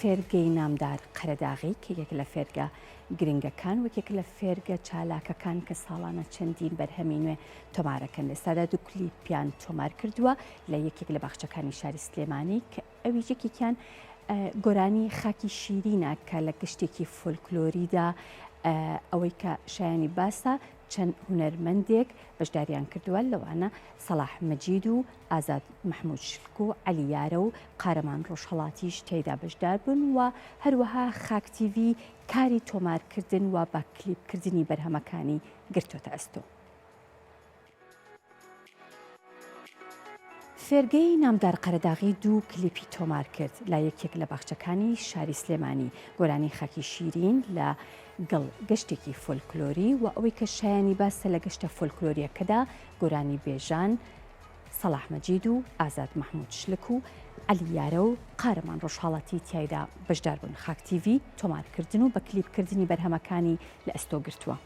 فێرگەی نامدار قەرەداغی کە یەک لە فێرگە گرنگەکان وەکێک لە فێرگە چالاکەکان کە ساڵانە چەندین بەرهەمی نوێ تۆمارەکەن. لەستادا دوو کلیپیان تۆمار کردووە لە یەکێک لە باخچەکانی شاری سلێمانی کە ئەوی یەکێکیان گۆرانی خاکی شیرینە کە لە گشتێکی فۆلکلۆریدا ئەوەی کە شایانی باسە چەند هونەرمەندێک بەشداریان کردووە لەوانە سەلاح مەجید و ئازاد محمود شلک و عەلییارە و قارەمان ڕۆژهەڵاتیش تێیدا بەشدار بوون و هەروەها خاک تیڤی کاری تۆمارکردن و بە کلیپکردنی بەرهەمەکانی گرتوۆتە ئەستۆ. فێرگەی نامدار قەرەداغی دوو کلیپی تۆمار کرد لە یەکێک لە باخچەکانی شاری سلێمانی، گۆرانی خاکی شیرین لە گەڵ گەشتێکی فۆلکلۆری و ئەوەی کە شایانی باسە لە گەشتە فۆلکلۆریەکەدا گۆرانی بێژان سەلاح مەجید و ئازاد محمود شلک و عەلییارە و قارەمان ڕۆژهەڵاتی تیایدا بەشدار بوون. خاک تیڤی تۆمارکردن و بە کلیپکردنی بەرهەمەکانی لە ئەستۆ گرتووە.